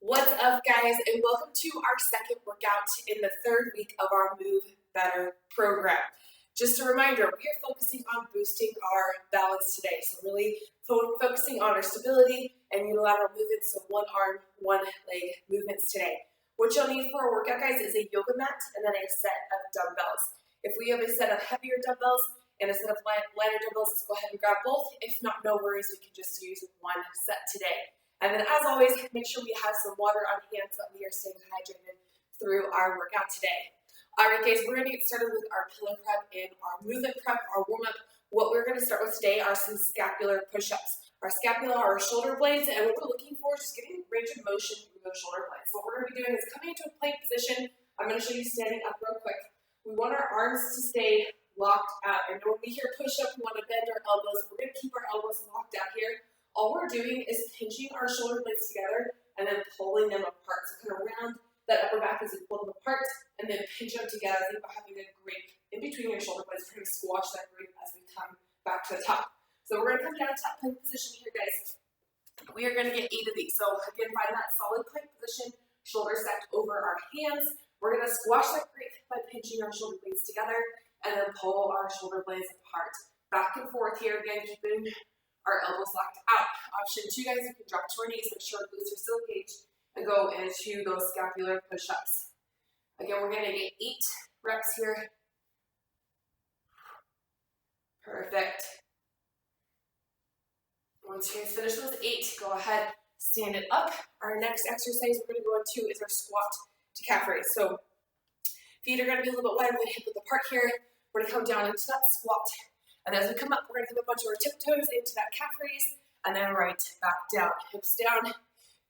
What's up, guys, and welcome to our second workout in the third week of our Move Better program. Just a reminder, we are focusing on boosting our balance today, so really focusing on our stability and unilateral movements, so one arm, one leg movements today. What you'll need for our workout, guys, is a yoga mat and then a set of dumbbells. If we have a set of heavier dumbbells and a set of lighter dumbbells, let's go ahead and grab both. If not, no worries, we can just use one set today. And then as always, make sure we have some water on hand so that we are staying hydrated through our workout today. All right, guys, we're gonna get started with our pillow prep and our movement prep, our warm-up. What we're gonna start with today are some scapular push-ups. Our scapula are our shoulder blades, and what we're looking for is just getting range of motion through those shoulder blades. What we're gonna be doing is coming into a plank position. I'm gonna show you standing up real quick. We want our arms to stay locked out. And when we hear push-up, we wanna bend our elbows. We're gonna keep our elbows locked out here. All we're doing is pinching our shoulder blades together and then pulling them apart. So kind of round that upper back as we pull them apart and then pinch them together. Think about having a grip in between your shoulder blades. We're going to squash that grip as we come back to the top. So we're going to come down to that plank position here, guys. We are going to get 8 of these. So again, find that solid plank position, shoulders stacked over our hands. We're going to squash that grip by pinching our shoulder blades together and then pull our shoulder blades apart. Back and forth here again, keeping our elbows locked out. Option 2, guys, you can drop to our knees, make sure our glutes are still engaged, and go into those scapular push-ups. Again, we're going to get 8 reps here. Perfect. Once you guys finish those 8, go ahead, stand it up. Our next exercise we're going to go into is our squat to calf raise. So feet are going to be a little bit wide, we're going to hip width apart here. We're going to come down into that squat. And as we come up, we're going to come up onto our tiptoes into that calf raise, and then right back down. Hips down,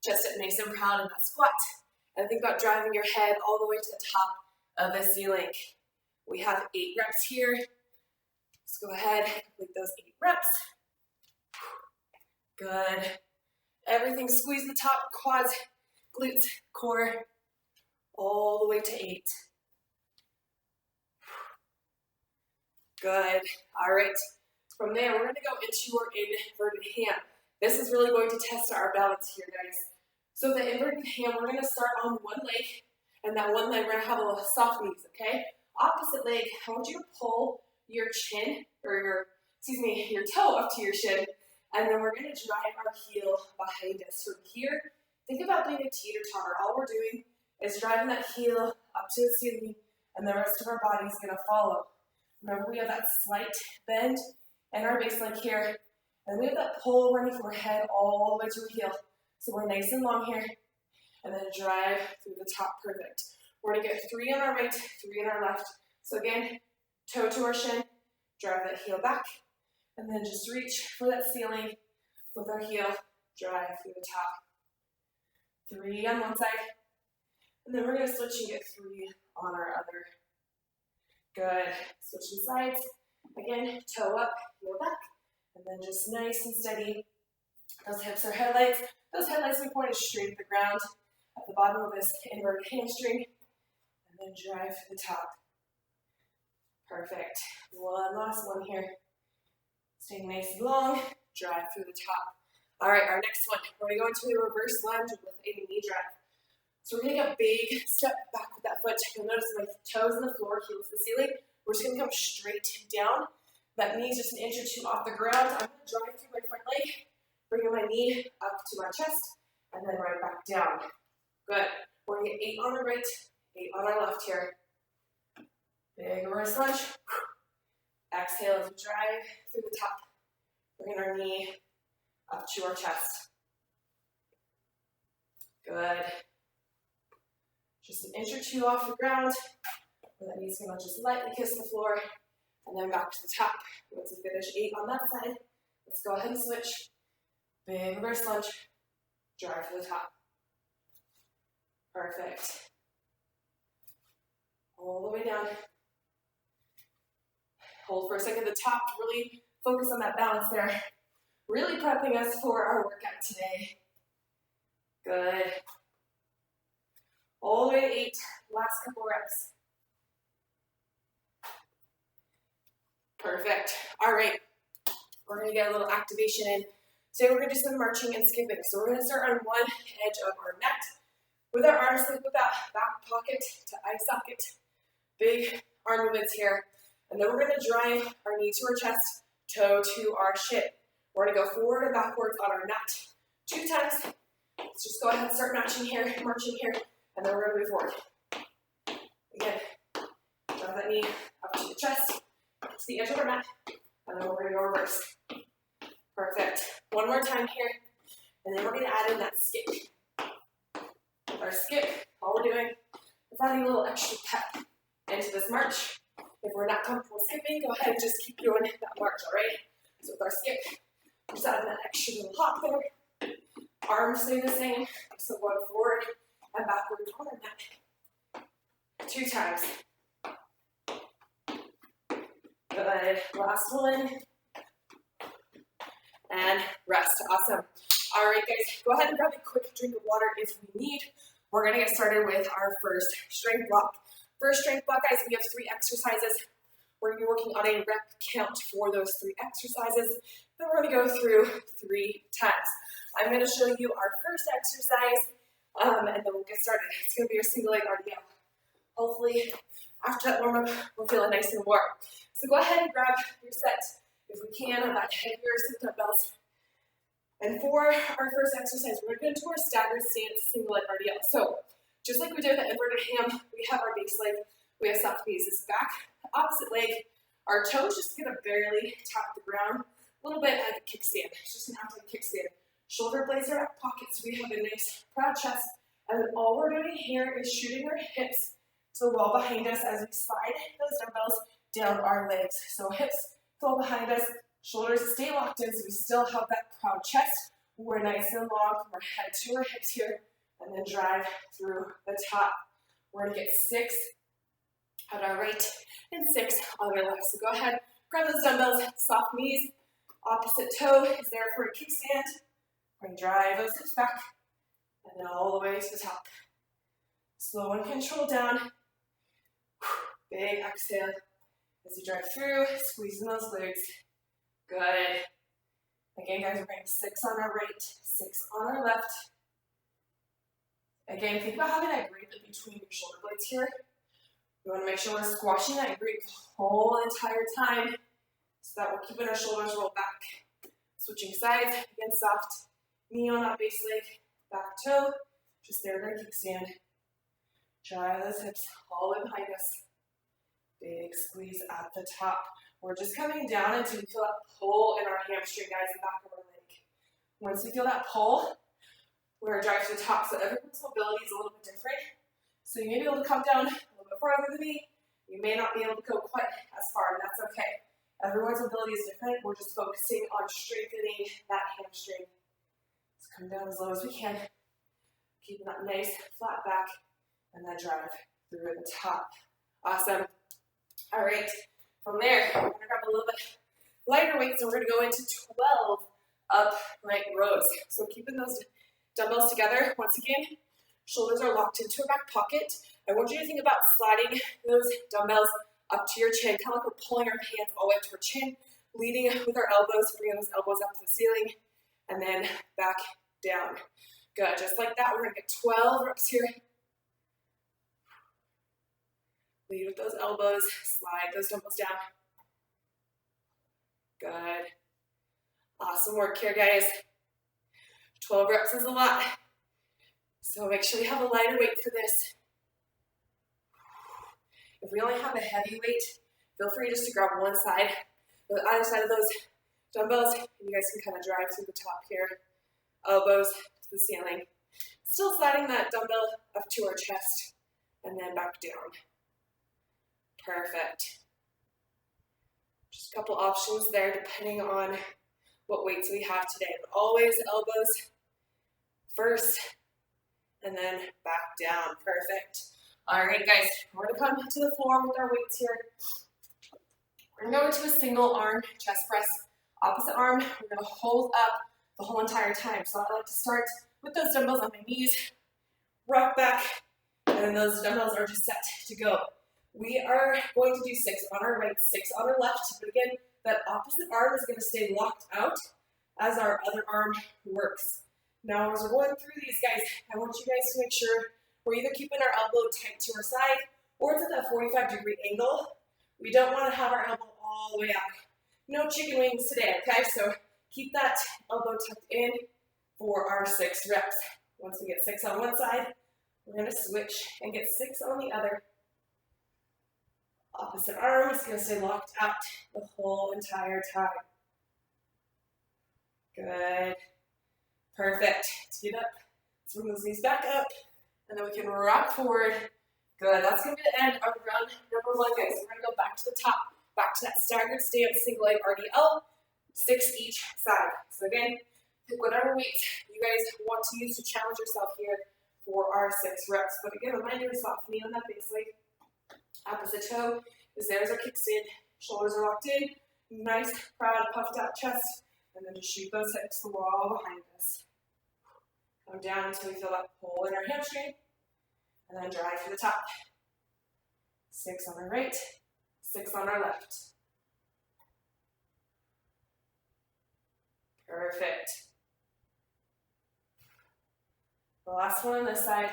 chest up nice and proud in that squat. And think about driving your head all the way to the top of the ceiling. We have 8 reps here. Let's go ahead, complete those 8 reps. Good. Everything squeeze the top, quads, glutes, core, all the way to 8. Good. All right. From there, we're going to go into our inverted ham. This is really going to test our balance here, guys. So the inverted ham, we're going to start on one leg, and that one leg, we're going to have a little soft knees, okay? Opposite leg, I want you to pull your chin, or your toe up to your shin, and then we're going to drive our heel behind us. From here, think about being a teeter-totter. All we're doing is driving that heel up to the ceiling, and the rest of our body is going to follow. Remember, we have that slight bend in our base leg here, and we have that pull running from our head all the way to our heel. So we're nice and long here, and then drive through the top. Perfect. We're going to get 3 on our right, 3 on our left. So again, toe to our shin, drive that heel back, and then just reach for that ceiling with our heel, drive through the top. 3 on one side, and then we're going to switch and get 3 on our other. Good. Switching sides. Again, toe up, heel back, and then just nice and steady. Those hips are headlights. Those headlights we pointed straight at the ground at the bottom of this inverted hamstring, and then drive to the top. Perfect. One last one here. Staying nice and long, drive through the top. All right, our next one, we're going to go into a reverse lunge with a knee drive. So we're going to take a big step back with that foot. You'll notice my toes on the floor, heels to the ceiling. We're just going to come straight down. That knee's just an inch or 2 off the ground. I'm going to drive through my front leg, bringing my knee up to my chest, and then right back down. Good. We're going to get 8 on the right, 8 on our left here. Big reverse lunge. Exhale as we drive through the top. Bringing our knee up to our chest. Good. Just an inch or 2 off the ground. And that knee's going to just lightly kiss the floor. And then back to the top. Once we finish 8 on that side, let's go ahead and switch. Big reverse lunge. Drive to the top. Perfect. All the way down. Hold for a second at the top to really focus on that balance there. Really prepping us for our workout today. Good. All the way to 8, last couple reps. Perfect. All right, we're gonna get a little activation in. Today we're gonna do some marching and skipping. So we're gonna start on one edge of our mat. With our arms, think about back pocket to eye socket. Big arm movements here. And then we're going to drive our knee to our chest, toe to our shin. We're going to go forward and backwards on our mat 2 times. Let's just go ahead and start marching here, and then we're going to move forward. Again, drive that knee up to the chest, to the edge of our mat, and then we're going to go reverse. Perfect. One more time here, and then we're going to add in that skip. With our skip, all we're doing is adding a little extra pep into this march. If we're not comfortable skipping, go ahead and just keep doing that march, all right? So with our skip, just adding that extra little hop there. Arms stay the same, so going forward and backwards on our mat. 2 times. Good. Last one. And rest. Awesome. All right, guys, go ahead and grab a quick drink of water if you need. We're going to get started with our first strength block. First strength block, guys, we have 3 exercises. We're going to be working on a rep count for those 3 exercises. Then we're going to go through 3 times. I'm going to show you our first exercise, and then we'll get started. It's going to be your single leg RDL. Hopefully, after that warm-up, we're feeling nice and warm. So go ahead and grab your set, if we can, of that heavier dumbbells. And for our first exercise, we're going to go into our staggered stance single leg RDL. So just like we did with the inverted ham, we have our base leg, we have soft knees. This back, opposite leg, our toes just gonna barely tap the ground, a little bit like a kickstand. It's just an active kickstand. Shoulder blades are at pockets, so we have a nice proud chest. And then all we're doing here is shooting our hips to the wall behind us as we slide those dumbbells down our legs. So hips fall behind us, shoulders stay locked in, so we still have that proud chest. We're nice and long from our head to our hips here. And then drive through the top. We're going to get 6 on our right and 6 on our left. So go ahead, grab those dumbbells, soft knees, opposite toe is there for a kickstand. We're going to drive those hips back and then all the way to the top. Slow and control down. Big exhale as you drive through, squeezing those glutes. Good. Again, guys, we're going 6 on our right, 6 on our left. Again, think about having that grip in between your shoulder blades here. We want to make sure we're squashing that grip the whole entire time so that we're keeping our shoulders rolled back. Switching sides, again, soft knee on that base leg, back toe, just there in our kickstand. Drive those hips all the way behind us. Big squeeze at the top. We're just coming down until we feel that pull in our hamstring, guys, the back of our leg. Once we feel that pull, we're going to drive to the top. So everyone's mobility is a little bit different. So you may be able to come down a little bit farther than me. You may not be able to go quite as far, and that's okay. Everyone's mobility is different. We're just focusing on strengthening that hamstring. Let's come down as low as we can. Keeping that nice flat back, and then drive through the top. Awesome. All right. From there, we're going to grab a little bit lighter weight. So we're going to go into 12 upright rows. So keeping those dumbbells together. Once again, shoulders are locked into a back pocket. I want you to think about sliding those dumbbells up to your chin, kind of like we're pulling our hands all the way up to our chin, leading with our elbows, bringing those elbows up to the ceiling, and then back down. Good, just like that. We're going to get 12 reps here. Lead with those elbows, slide those dumbbells down. Good. Awesome work here, guys. 12 reps is a lot. So make sure you have a lighter weight for this. If we only have a heavy weight, feel free just to grab one side, the other side of those dumbbells, and you guys can kind of drive through the top here. Elbows to the ceiling. Still sliding that dumbbell up to our chest, and then back down. Perfect. Just a couple options there depending on what weights we have today. But always elbows first, and then back down. Perfect. All right, guys, we're going to come to the floor with our weights here. We're going to go into a single arm chest press. Opposite arm, we're going to hold up the whole entire time. So I like to start with those dumbbells on my knees, rock back, and then those dumbbells are just set to go. We are going to do 6 on our right, 6 on our left. But again, that opposite arm is going to stay locked out as our other arm works. Now, as we're going through these, guys, I want you guys to make sure we're either keeping our elbow tight to our side or it's at that 45-degree angle. We don't want to have our elbow all the way up. No chicken wings today, okay? So keep that elbow tucked in for our 6 reps. Once we get 6 on one side, we're going to switch and get 6 on the other. Opposite arm is going to stay locked out the whole entire time. Good. Perfect. Let's get up. Let's bring those knees back up, and then we can rock forward. Good. That's going to be the end of round number 1, guys. We're going to go back to the top, back to that staggered stance, single leg RDL, 6 each side. So again, pick whatever weight you guys want to use to challenge yourself here for our 6 reps. But again, reminder to soft knee on that base leg. Opposite toe is there as our kickstand. Shoulders are locked in. Nice, proud, puffed out chest. And then just shoot those hips to the wall behind us. Come down until we feel that pull in our hamstring. And then drive to the top. 6 on our right, 6 on our left. Perfect. The last one on this side.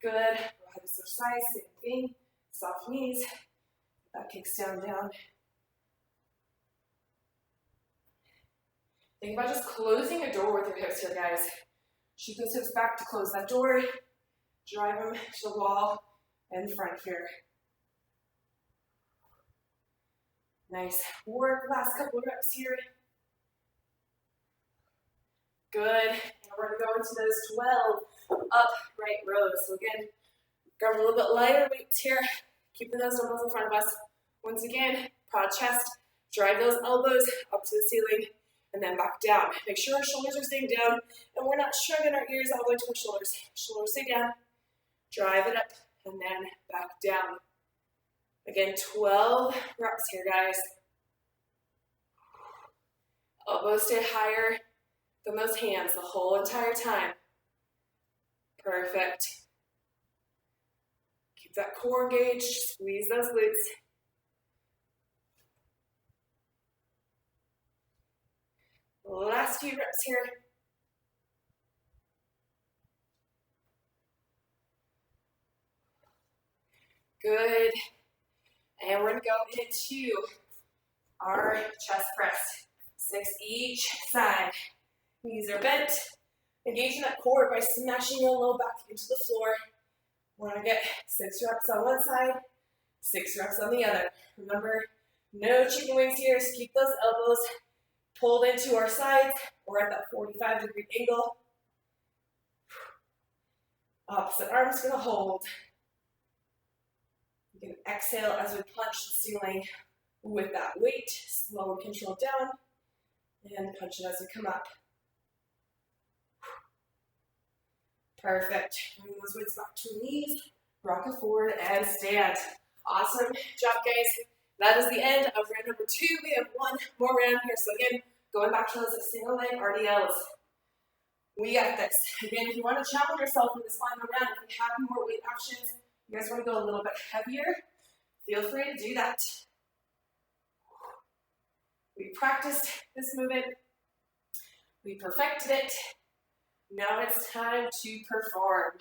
Good. Go ahead and switch sides, same thing. Soft knees. That kickstand down. Think about just closing a door with your hips here, guys. Shoot those hips back to close that door. Drive them to the wall and front here. Nice work. Last couple of reps here. Good. And we're going to go into those 12 upright rows. So again, grab a little bit lighter weights here. Keeping those dumbbells in front of us. Once again, proud chest. Drive those elbows up to the ceiling and then back down. Make sure our shoulders are staying down and we're not shrugging our ears all the way to our shoulders. Shoulders stay down. Drive it up and then back down. Again, 12 reps here, guys. Elbows stay higher than those hands the whole entire time. Perfect. Keep that core engaged, squeeze those glutes. Last few reps here. Good. And we're going to go into our chest press. 6 each side. Knees are bent. Engaging that core by smashing your low back into the floor. We're going to get 6 reps on one side, 6 reps on the other. Remember, no chicken wings here, so keep those elbows pulled into our sides or at that 45-degree angle. Opposite arm's going to hold. You can exhale as we punch the ceiling with that weight. Slow and control down. And punch it as we come up. Perfect. Bring those weights back to your knees. Rock it forward and stand. Awesome job, guys. That is the end of round number 2. We have one more round here. So again, going back to those single leg RDLs. We got this. Again, if you want to challenge yourself in this final round, if you have more weight options, you guys want to go a little bit heavier, feel free to do that. We practiced this movement. We perfected it. Now it's time to perform.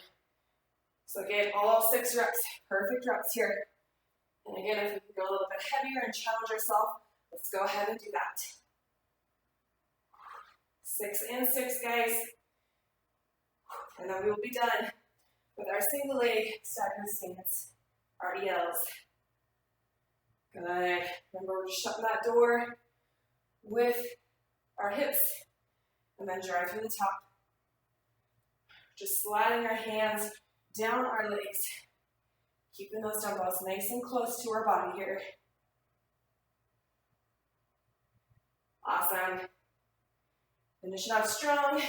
So again, all 6 reps, perfect reps here. And again, if we can go a little bit heavier and challenge ourselves, let's go ahead and do that. 6 and 6, guys. And then we will be done with our single leg staggered stance, RDLs. Good. Remember, we're just shutting that door with our hips and then drive to the top. Just sliding our hands down our legs, keeping those dumbbells nice and close to our body here. Awesome. Finish it off strong.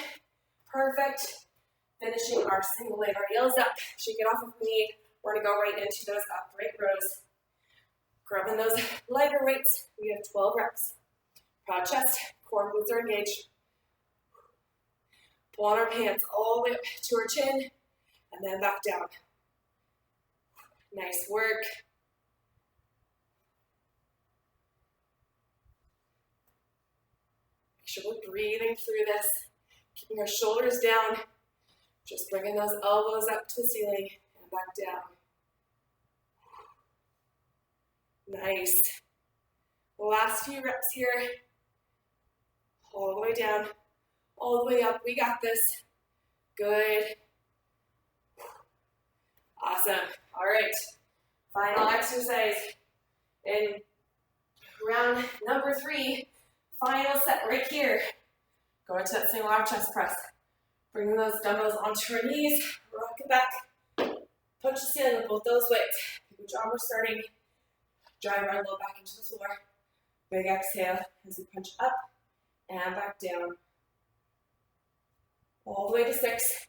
Perfect. Finishing our single leg RDLs up. Shake it off with me. We're going to go right into those upright rows. Grabbing those lighter weights. We have 12 reps. Proud chest, core glutes are engaged. Pull on our pants all the way up to our chin, and then back down. Nice work. Make sure we're breathing through this, keeping our shoulders down, Just bringing those elbows up to the ceiling and back down. Nice. Last few reps here. All the way down, all the way up. We got this. Good. Awesome. All right. Final exercise in round number 3. Final set right here. Go into that single arm chest press. Bringing those dumbbells onto your knees. Rock it back. Punch the ceiling with both those weights. Which arm we're starting. Drive our low back into the floor. Big exhale as we punch up and back down. All the way to 6.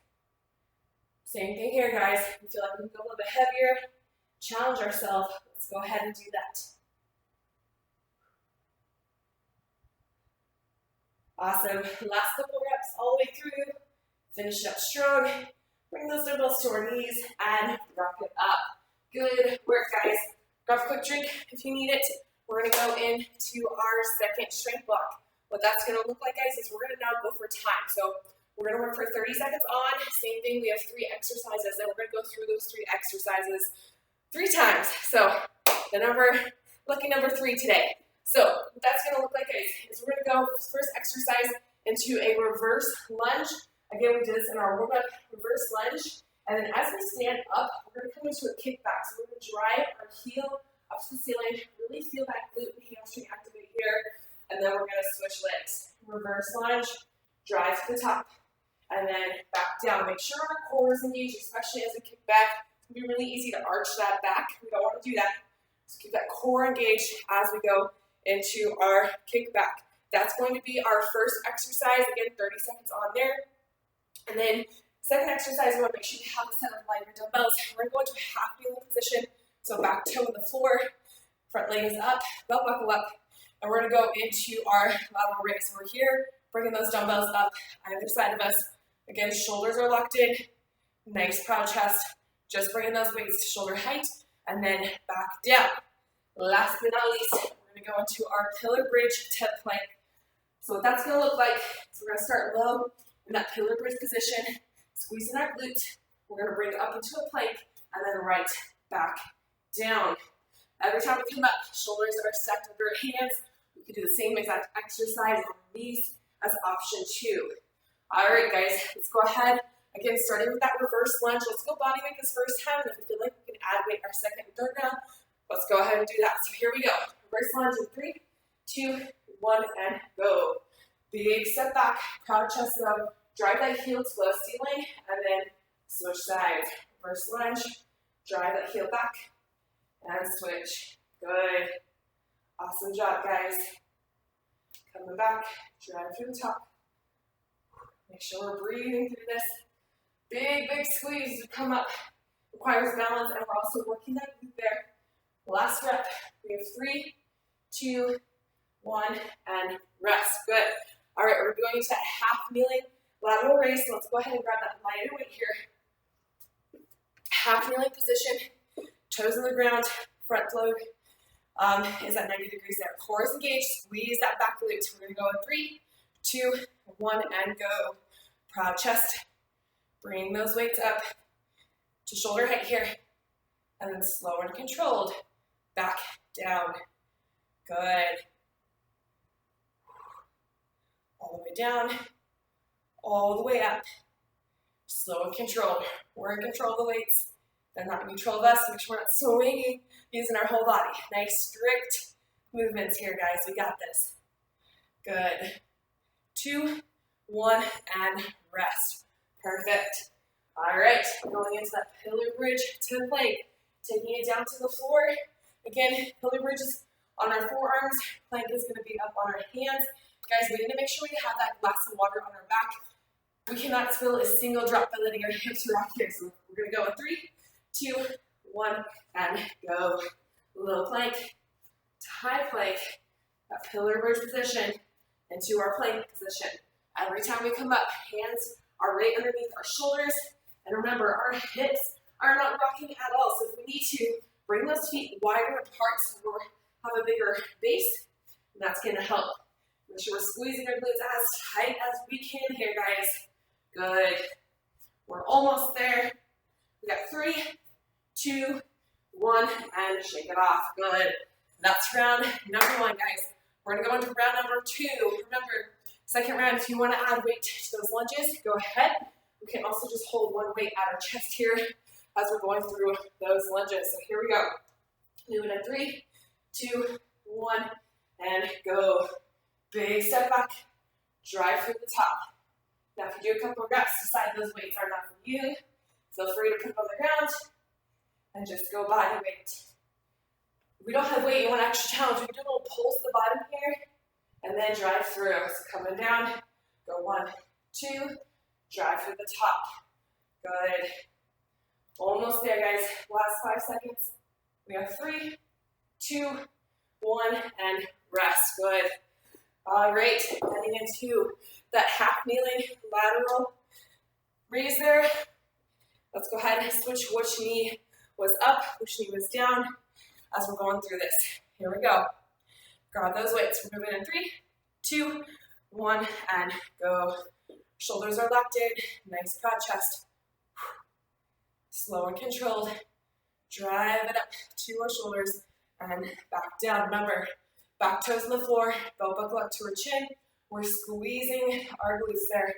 Same thing here, guys. We feel like we can go a little bit heavier. Challenge ourselves. Let's go ahead and do that. Awesome. Last couple reps all the way through. Finish up strong. Bring those dumbbells to our knees and rock it up. Good work, guys. Grab a quick drink if you need it. We're going to go into our second strength block. What that's going to look like, guys, is we're going to now go for time. So we're going to work for 30 seconds on. Same thing. We have 3 exercises, and we're going to go through those 3 exercises 3 times. So lucky number 3 today. So what that's going to look like, guys, is we're going to go first exercise into a reverse lunge. Again, we did this in our warm-up reverse lunge. And then as we stand up, we're going to come into a kickback. So we're going to drive our heel up to the ceiling. Really feel that glute and hamstring activate here. And then we're going to switch legs. Reverse lunge, drive to the top. And then back down. Make sure our core is engaged, especially as we kick back. It's going to be really easy to arch that back. We don't want to do that. So keep that core engaged as we go into our kickback. That's going to be our first exercise. Again, 30 seconds on there. And then second exercise, we want to make sure you have a set of lighter dumbbells. We're going to go into a half kneeling position. So back toe on the floor, front leg is up, belt buckle up. And we're going to go into our lateral raise. So we're here, bringing those dumbbells up either side of us. Again, shoulders are locked in. Nice proud chest. Just bringing those weights to shoulder height. And then back down. Last but not least, we're going to go into our pillar bridge tent plank. So what that's going to look like is we're going to start low in that pillar bridge position, squeezing our glute. We're going to bring it up into a plank and then right back down. Every time we come up, shoulders are stacked under our hands. We can do the same exact exercise on our knees as option 2. All right, guys, let's go ahead. Again, starting with that reverse lunge. Let's go body weight this first time. And if we feel like we can add weight our second and third round, let's go ahead and do that. So here we go. Reverse lunge in 3, 2, 1, and go. Big step back, proud chest up, drive that heel to the ceiling, and then switch sides. Reverse lunge, drive that heel back, and switch. Good. Awesome job, guys. Coming back, drive through the top. Make sure we're breathing through this. Big squeeze to come up. Requires balance, and we're also working that glute there. Last rep. We have 3, 2, 1, and rest. Good. All right, we're going into that half kneeling lateral raise. So let's go ahead and grab that lighter weight here. Half kneeling position, toes on the ground, front leg is at 90 degrees there. Core is engaged, squeeze that back glute. We're gonna go in 3, 2, 1, and go. Proud chest. Bring those weights up to shoulder height here. And then slow and controlled, back down. Good. All the way down, all the way up. Slow and controlled. We're in control of the weights. They're not in control of us. Make sure we're not swinging, using our whole body. Nice, strict movements here, guys. We got this. Good. 2, 1, and rest. Perfect. All right, going into that pillar bridge to plank. Taking it down to the floor. Again, pillar bridge is on our forearms. Plank is going to be up on our hands. Guys, we need to make sure we have that glass of water on our back. We cannot spill a single drop by letting our hips rock here. So we're going to go in 3, 2, 1, and go. Low plank to high plank, that pillar bridge position, into our plank position. Every time we come up, hands are right underneath our shoulders. And remember, our hips are not rocking at all. So if we need to, bring those feet wider apart so we have a bigger base, and that's going to help. Make sure we're squeezing our glutes as tight as we can here, guys. Good. We're almost there. We got 3, 2, 1, and shake it off. Good. That's round number 1, guys. We're gonna go into round number 2. Remember, second round, if you wanna add weight to those lunges, go ahead. We can also just hold one weight at our chest here as we're going through those lunges. So here we go. Moving in 3, 2, 1, and go. Big step back, drive through the top. Now if you do a couple of reps, decide those weights are not for you, feel free to put them on the ground and just go by the weight. If we don't have weight, you want an extra challenge, we can do a little pulse at the bottom here and then drive through. So coming down, go 1, 2, drive through the top. Good. Almost there, guys. Last 5 seconds. We have 3, 2, 1, and rest. Good. All right, heading into that half kneeling lateral raise there. Let's go ahead and switch which knee was up, which knee was down as we're going through this. Here we go. Grab those weights. We're moving in 3, 2, 1, and go. Shoulders are locked in. Nice broad chest. Slow and controlled. Drive it up to our shoulders and back down. Remember, back toes on the floor, belt buckle up to our chin. We're squeezing our glutes there.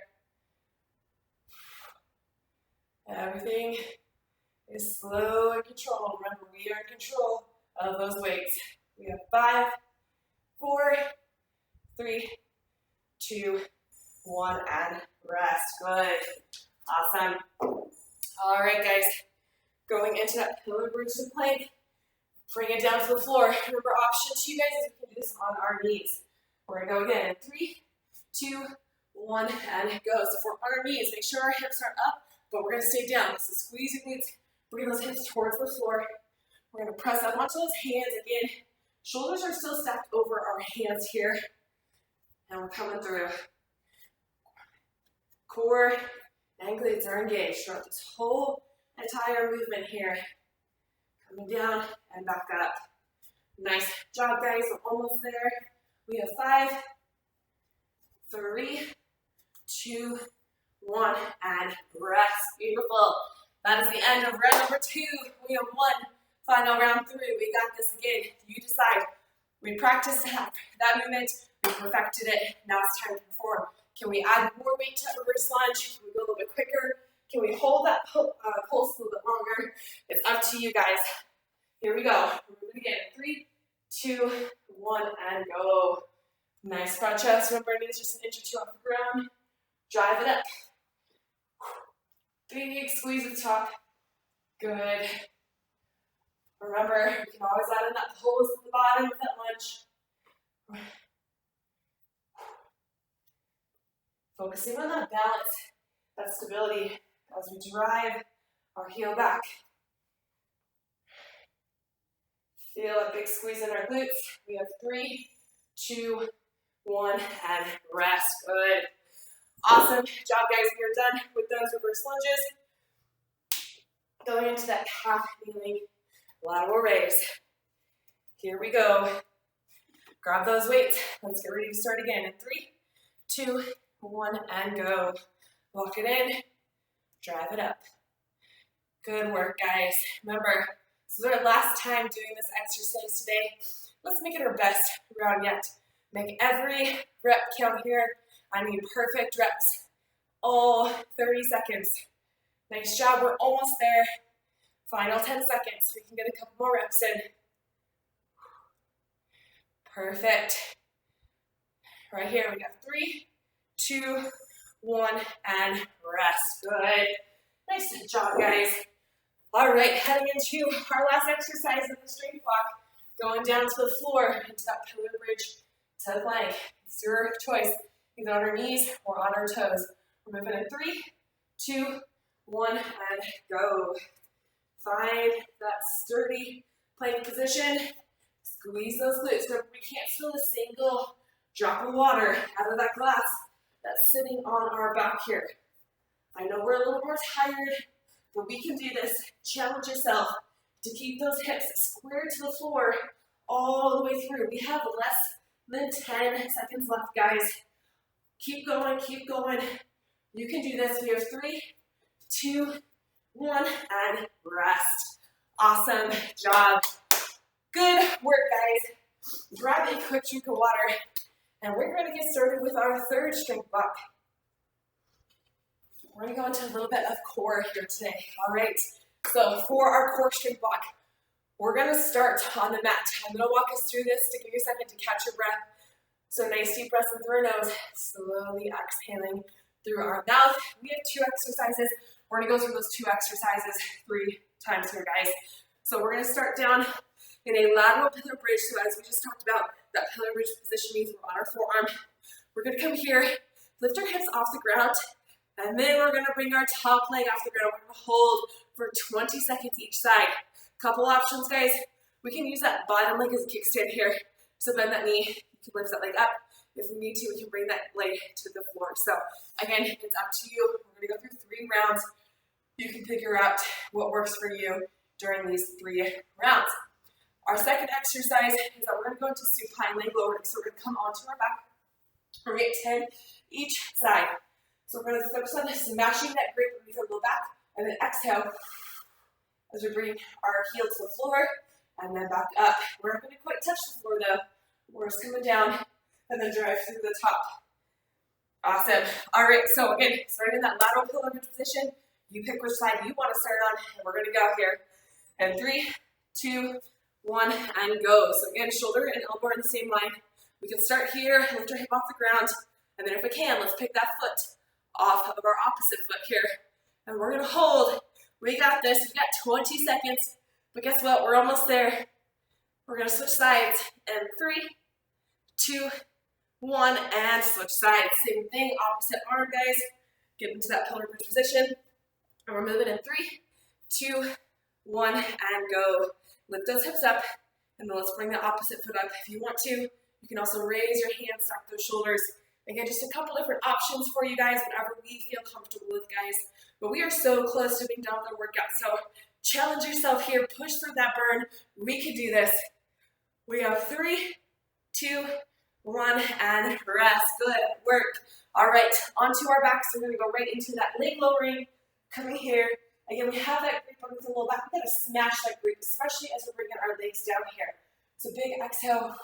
Everything is slow and controlled. Remember, we are in control of those weights. We have 5, 4, 3, 2, 1, and rest. Good. Awesome. All right, guys. Going into that pillar bridge to plank. Bring it down to the floor. Remember, option 2, guys, is we can do this on our knees. We're gonna go again in 3, 2, 1, and go. So for our knees, make sure our hips are up, but we're gonna stay down. So squeeze your glutes, bring those hips towards the floor. We're gonna press up onto those hands again. Shoulders are still stacked over our hands here. And we're coming through. Core and glutes are engaged throughout this whole entire movement here. Coming down and back up. Nice job, guys. We're almost there. We have 5, 3, 2, 1, and rest. Beautiful. That is the end of round number 2. We have 1 final round through. We got this again. You decide. We practiced that movement. We perfected it. Now it's time to perform. Can we add more weight to a reverse lunge? Can we go a little bit quicker? Can we hold that pulse a little bit longer? It's up to you guys. Here we go. We're moving again. 3, 2, 1, and go. Nice broad chest. Remember, knees just an inch or 2 off the ground. Drive it up. Big squeeze at the top. Good. Remember, you can always add in that pulse at the bottom with that lunge. Focusing on that balance, that stability as we drive our heel back. Feel a big squeeze in our glutes. We have 3, 2, 1, and rest. Good. Awesome job, guys. We are done with those reverse lunges. Going into that half kneeling lateral raise. Here we go. Grab those weights. Let's get ready to start again in 3, 2, 1, and go. Lock it in. Drive it up. Good work, guys. Remember, this is our last time doing this exercise today. Let's make it our best round yet. Make every rep count here. I need perfect reps. All 30 seconds. Nice job. We're almost there. Final 10 seconds. We can get a couple more reps in. Perfect. Right here, we got 3, 2, 1, and rest. Good. Nice job, guys. All right, heading into our last exercise in the strength block. Going down to the floor into that pillar bridge to the plank. It's your choice, either on our knees or on our toes. We're moving in 3, 2, 1, and go. Find that sturdy plank position. Squeeze those glutes. Remember, we can't spill a single drop of water out of that glass that's sitting on our back here. I know we're a little more tired, but we can do this. Challenge yourself to keep those hips square to the floor all the way through. We have less than 10 seconds left, guys. Keep going, keep going. You can do this. We have 3, 2, 1, and rest. Awesome job. Good work, guys. Grab a quick drink of water, and we're going to get started with our third strength block. We're going to go into a little bit of core here today. All right, so for our core strength block, we're going to start on the mat. I'm going to walk us through this to give you a second to catch your breath. So nice deep breaths in through our nose, slowly exhaling through our mouth. We have 2 exercises. We're going to go through those 2 exercises 3 times here, guys. So we're going to start down in a lateral pillar bridge. So as we just talked about, that pillar bridge position means we're on our forearm. We're going to come here, lift our hips off the ground, and then we're going to bring our top leg off the ground. We're going to hold for 20 seconds each side. Couple options, guys. We can use that bottom leg as a kickstand here. So bend that knee, you can lift that leg up. If we need to, we can bring that leg to the floor. So again, it's up to you. We're going to go through 3 rounds. You can figure out what works for you during these 3 rounds. Our second exercise is that we're going to go into supine leg lowering. So we're going to come onto our back. We're going to get 10 each side. So we're going to focus on smashing that grip underneath our low back, and then exhale as we bring our heel to the floor and then back up. We're not going to quite touch the floor though. We're just coming down and then drive through the top. Awesome. All right, so again, starting in that lateral pillar bridge position, you pick which side you want to start on, and we're going to go here. And 3, 2, 1, and go. So again, shoulder and elbow are in the same line. We can start here, lift our hip off the ground, and then if we can, let's pick that foot off of our opposite foot here. And we're going to hold. We got this. We got 20 seconds. But guess what? We're almost there. We're going to switch sides. And 3, 2, 1, and switch sides. Same thing, opposite arm, guys. Get into that pillar bridge position. And we're moving in 3, 2, 1, and go. Lift those hips up, and then let's bring the opposite foot up. If you want to, you can also raise your hands, stack those shoulders. Again, just a couple different options for you guys, whatever we feel comfortable with, guys. But we are so close to being done with our workout, so challenge yourself here. Push through that burn. We can do this. We have 3, 2, 1, and rest. Good work. All right, onto our backs. We're going to go right into that leg lowering. Coming here. Again, we have that grip underneath the low back. We've got to smash that grip, especially as we're bringing our legs down here. So big exhale.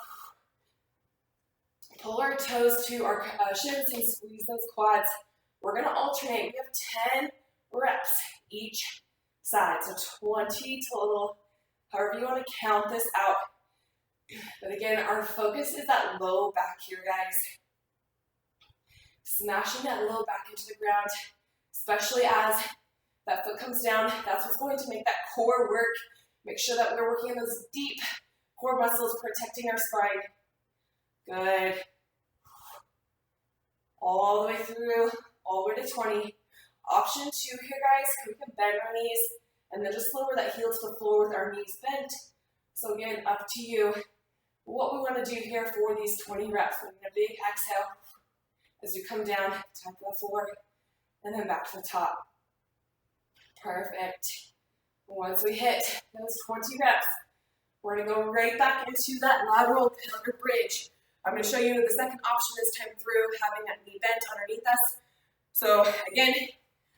Pull our toes to our shins and squeeze those quads. We're going to alternate. We have 10 reps each side, so 20 total, however you want to count this out. But again, our focus is that low back here, guys. Smashing that low back into the ground, especially as that foot comes down. That's what's going to make that core work. Make sure that we're working on those deep core muscles, protecting our spine. Good. All the way through, all the way to 20. Option 2 here, guys, we can bend our knees and then just lower that heel to the floor with our knees bent. So again, up to you. What we want to do here for these 20 reps, we're going to big exhale as you come down, tap the floor, and then back to the top. Perfect. Once we hit those 20 reps, we're going to go right back into that lateral pillar bridge. I'm going to show you the second option this time through, having that knee bent underneath us. So again,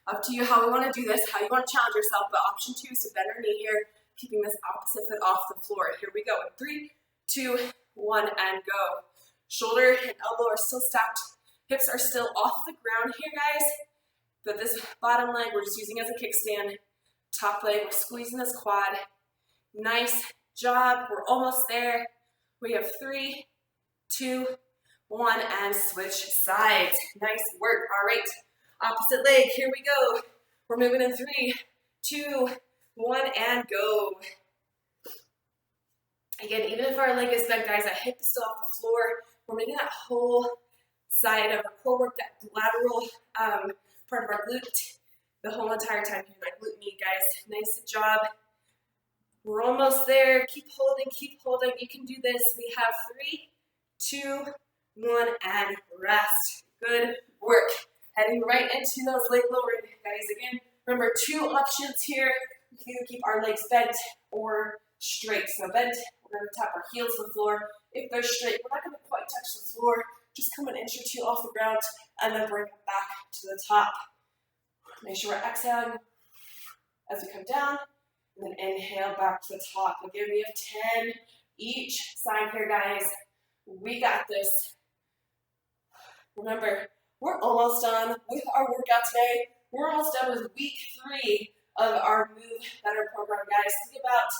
up to you how we want to do this, how you want to challenge yourself, but option 2 is to bend our knee here, keeping this opposite foot off the floor. Here we go. 3, 2, 1, and go. Shoulder and elbow are still stacked. Hips are still off the ground here, guys. But this bottom leg, we're just using as a kickstand. Top leg, we're squeezing this quad. Nice job. We're almost there. We have 3, 2, 1, and switch sides. Nice work. All right. Opposite leg. Here we go. We're moving in 3, 2, 1, and go. Again, even if our leg is bent, guys, that hip is still off the floor. We're making that whole side of our core work, that lateral part of our glute, the whole entire time here, that glute med, guys. Nice job. We're almost there. Keep holding, keep holding. You can do this. We have 3, 2, 1, and rest. Good work. Heading right into those leg lowering, guys. Again, remember 2 options here. We can either keep our legs bent or straight. So bent, we're going to tap our heels to the floor. If they're straight, we're not going to quite touch the floor. Just come an inch or 2 off the ground and then bring it back to the top. Make sure we're exhaling as we come down, and then inhale back to the top. Again, we have 10 each side here, guys. We got this. Remember, we're almost done with our workout today. We're almost done with week 3 of our Move Better program, guys. Think about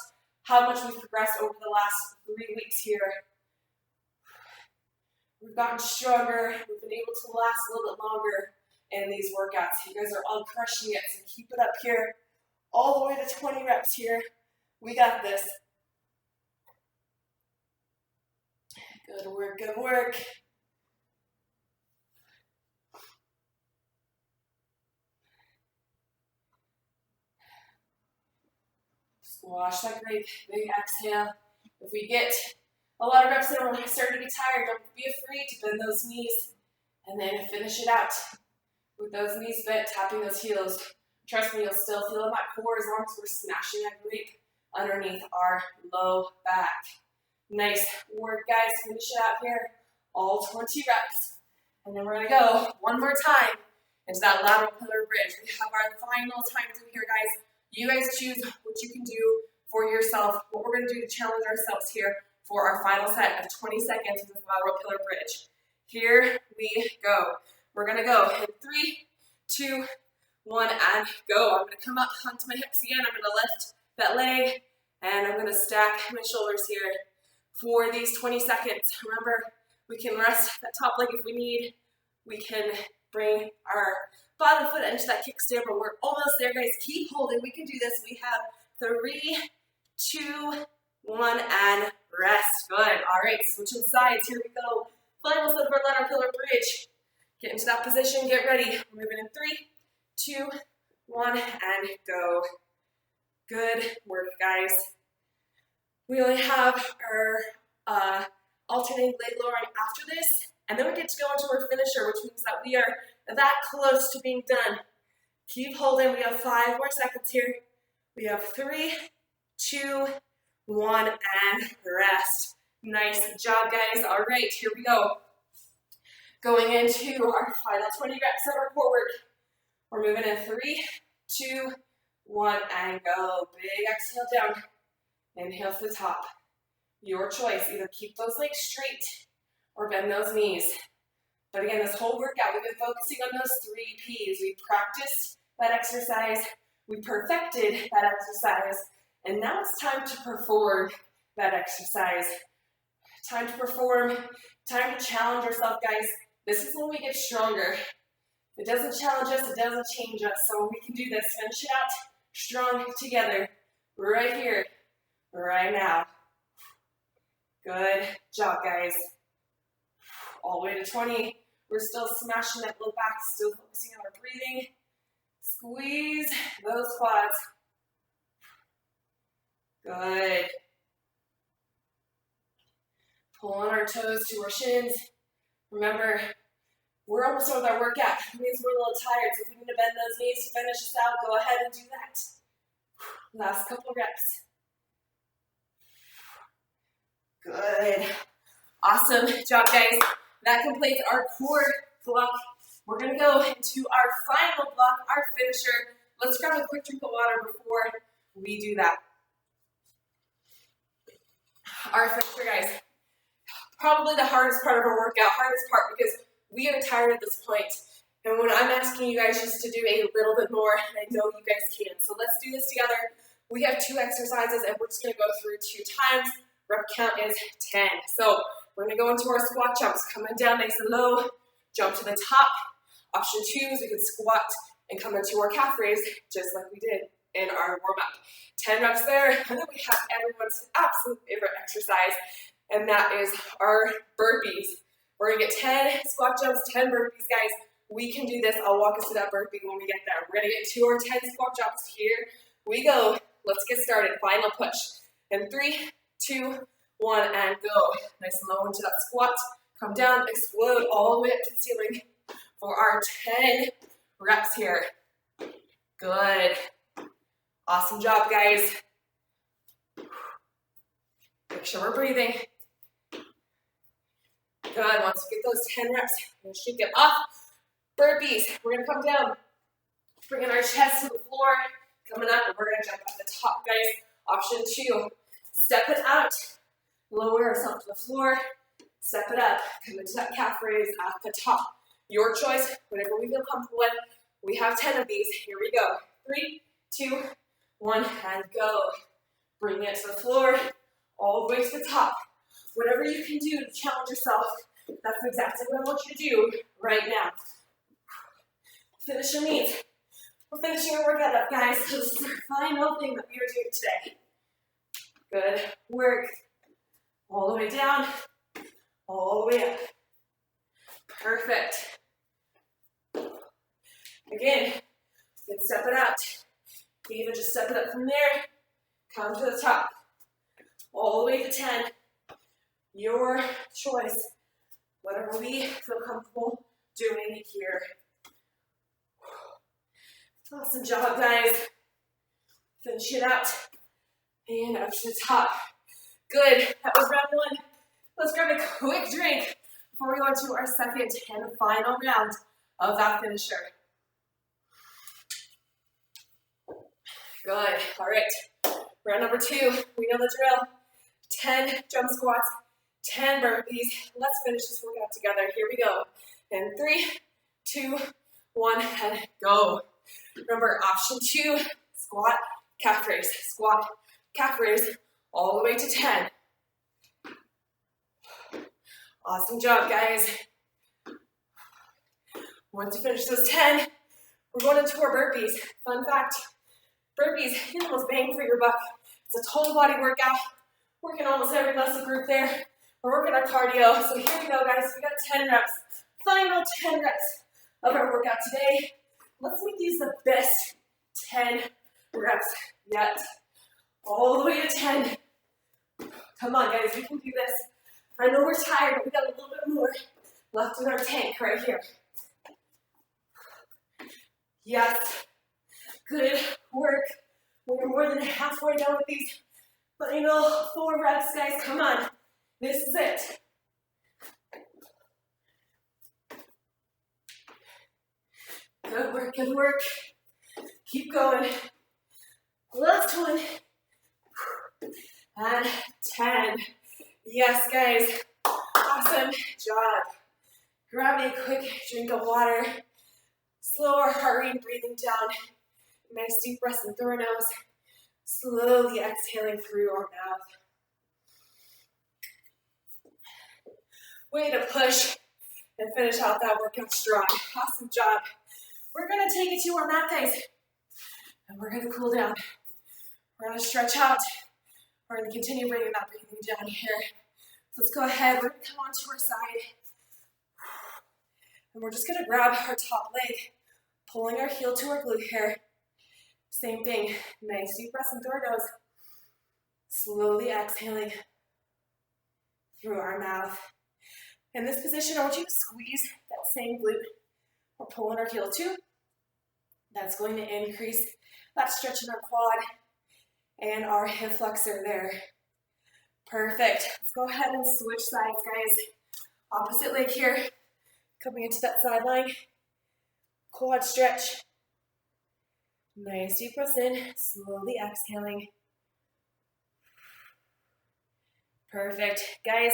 how much we've progressed over the last 3 weeks here. We've gotten stronger. We've been able to last a little bit longer in these workouts. You guys are all crushing it, so keep it up here. All the way to 20 reps here. We got this. Good work, good work. Squash that great big exhale. If we get a lot of reps in, we're starting to be tired. Don't be afraid to bend those knees and then finish it out with those knees bent, tapping those heels. Trust me, you'll still feel in that core as long as we're smashing that grip underneath our low back. Nice work, guys. Finish it out here. All 20 reps. And then we're going to go one more time into that lateral pillar bridge. We have our final time through here, guys. You guys choose what you can do for yourself, what we're going to do to challenge ourselves here for our final set of 20 seconds with this lateral pillar bridge. Here we go. We're going to go in 3, 2, 1, and go. I'm going to come up onto my hips again. I'm going to lift that leg, and I'm going to stack my shoulders here for these 20 seconds. Remember, we can rest that top leg if we need. We can bring our bottom foot into that kickstand, but we're almost there, guys. Keep holding. We can do this. We have 3, 2, 1, and rest. Good. All right, switching sides. Here we go. Final set of our lateral pillar bridge. Get into that position. Get ready. We're moving in 3, 2, 1, and go. Good work, guys. We only have our alternating leg lowering after this, and then we get to go into our finisher, which means that we are that close to being done. Keep holding. We have 5 more seconds here. We have 3, 2, 1, and rest. Nice job, guys. All right, here we go. Going into our final 20 reps of our core work. We're moving in 3, 2, 1, and go. Big exhale down. Inhale to the top. Your choice. Either keep those legs straight or bend those knees. But again, this whole workout, we've been focusing on those 3 Ps. We practiced that exercise. We perfected that exercise. And now it's time to perform that exercise. Time to perform. Time to challenge ourselves, guys. This is when we get stronger. If it doesn't challenge us, it doesn't change us. So we can do this. Finish it out strong together. Right here. Right now. Good job, guys. All the way to 20. We're still smashing that low back, still focusing on our breathing. Squeeze those quads. Good. Pull on our toes to our shins. Remember, we're almost done with our workout. It means we're a little tired, so if we need to bend those knees to finish this out, go ahead and do that. Last couple reps. Good. Awesome job, guys. That completes our core block. We're going to go into our final block, our finisher. Let's grab a quick drink of water before we do that. Our finisher, guys. Probably the hardest part of our workout, hardest part because we are tired at this point. And when I'm asking you guys just to do a little bit more, and I know you guys can. So let's do this together. We have 2 exercises and we're just going to go through 2 times. Rep count is 10. So we're going to go into our squat jumps, coming down nice and low, jump to the top. Option 2 is we can squat and come into our calf raise, just like we did in our warm-up. 10 reps there, and then we have everyone's absolute favorite exercise, and that is our burpees. We're going to get 10 squat jumps, 10 burpees, guys. We can do this. I'll walk us through that burpee when we get there. We're going to get 2 or 10 squat jumps. Here we go. Let's get started. Final push. In 3, 2, 1, and go. Nice and low into that squat. Come down, explode all the way up to the ceiling for our 10 reps here. Good. Awesome job, guys. Make sure we're breathing. Good. Once we get those 10 reps, we're going to shake it off. Burpees. We're going to come down Bringing our chest to the floor, coming up, and we're gonna jump at the top, guys. Option 2, step it out, lower ourselves to the floor, step it up, come into that calf raise at the top. Your choice, whatever we feel comfortable with. We have 10 of these. Here we go. 3, 2, 1, and go. Bring it to the floor, all the way to the top. Whatever you can do to challenge yourself, that's exactly what I want you to do right now. Finish your knees. We're finishing our workout up, guys. So this is our final thing that we are doing today. Good work. All the way down, all the way up. Perfect. Again, you can step it out. You can even just step it up from there. Come to the top. All the way to 10. Your choice. Whatever we feel comfortable doing here. Awesome job, guys. Finish it out. And up to the top. Good. That was round 1. Let's grab a quick drink before we go into our second and final round of that finisher. Good. All right. Round number 2. We know the drill. 10 jump squats, 10 burpees. Let's finish this workout together. Here we go. And 3, 2, 1, and go. Remember, option 2, squat, calf raise, squat, calf raise, all the way to 10. Awesome job, guys. Once you finish those 10, we're going into our burpees. Fun fact, burpees, you get the most bang for your buck. It's a total body workout. Working almost every muscle group there. We're working our cardio. So here we go, guys. We got 10 reps. Final 10 reps of our workout today. Let's make these the best 10 reps yet. All the way to 10. Come on, guys. We can do this. I know we're tired, but we got a little bit more left in our tank right here. Yes. Good work. We're more than halfway done with these final 4 reps, guys. Come on. This is it. Good work, good work. Keep going. Last one. And 10. Yes, guys. Awesome job. Grab a quick drink of water. Slow our heart rate and breathing down. Nice deep breaths in through our nose. Slowly exhaling through our mouth. Way to push and finish out that workout strong. Awesome job. We're going to take it to our mat, guys. And we're going to cool down. We're going to stretch out. We're going to continue bringing that breathing down here. So let's go ahead. We're going to come onto our side. And we're just going to grab our top leg, pulling our heel to our glute here. Same thing. Nice deep breaths in through our nose. Slowly exhaling through our mouth. In this position, I want you to squeeze that same glute we're pulling our heel to. That's going to increase that stretch in our quad and our hip flexor there. Perfect. Let's go ahead and switch sides, guys. Opposite leg here. Coming into that sideline. Quad stretch. Nice deep breaths in. Slowly exhaling. Perfect. Guys,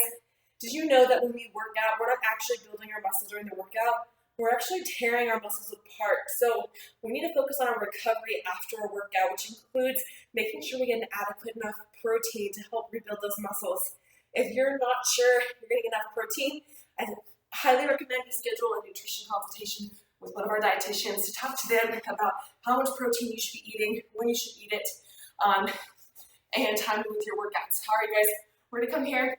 did you know that when we work out, we're not actually building our muscles during the workout? We're actually tearing our muscles apart. So we need to focus on our recovery after a workout, which includes making sure we get an adequate enough protein to help rebuild those muscles. If you're not sure you're getting enough protein, I highly recommend you schedule a nutrition consultation with one of our dietitians to talk to them about how much protein you should be eating, when you should eat it, and timing with your workouts. All right, guys, we're gonna come here.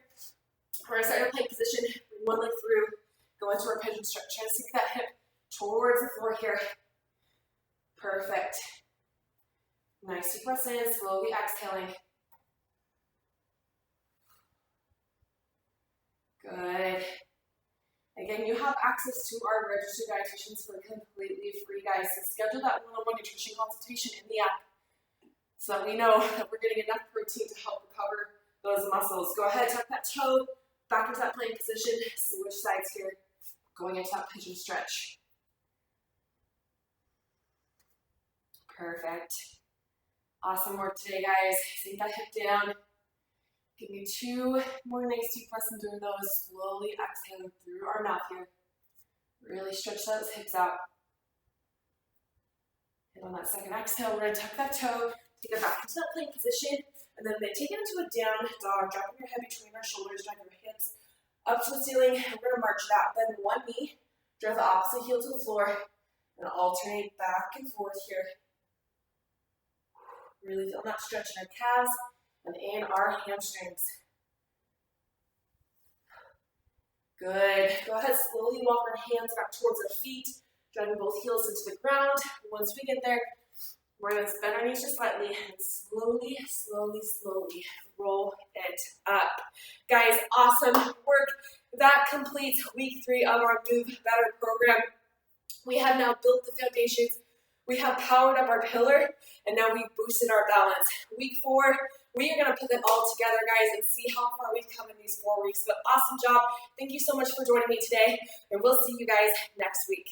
We're gonna start in a plank position, bring one leg through, go into our pigeon stretch. Try to sink that hip towards the floor here. Perfect. Nice deep breaths in, slowly exhaling. Good. Again, you have access to our registered dietitians for completely free, guys. So schedule that one-on-one nutrition consultation in the app so that we know that we're getting enough protein to help recover those muscles. Go ahead, tuck that toe back into that plank position. Switch sides here, going into that pigeon stretch. Perfect. Awesome work today, guys. Sink that hip down. Give me 2 more nice deep breaths in through those. Slowly exhaling through our mouth here. Really stretch those hips out. And on that second exhale, we're going to tuck that toe, take it back into that plank position, and then take it into a down dog, dropping your head between our shoulders, driving your hips up to the ceiling, and we're going to march it out. Bend one knee, drive the opposite heel to the floor, and alternate back and forth here. Really feel that stretch in our calves and in our hamstrings. Good. Go ahead, slowly walk our hands back towards our feet, driving both heels into the ground. Once we get there, we're going to bend our knees just slightly and slowly, slowly, slowly roll it up. Guys, awesome work. That completes week 3 of our Move Better program. We have now built the foundations. We have powered up our pillar, and now we've boosted our balance. Week 4, we are going to put it all together, guys, and see how far we've come in these 4 weeks. But awesome job. Thank you so much for joining me today, and we'll see you guys next week.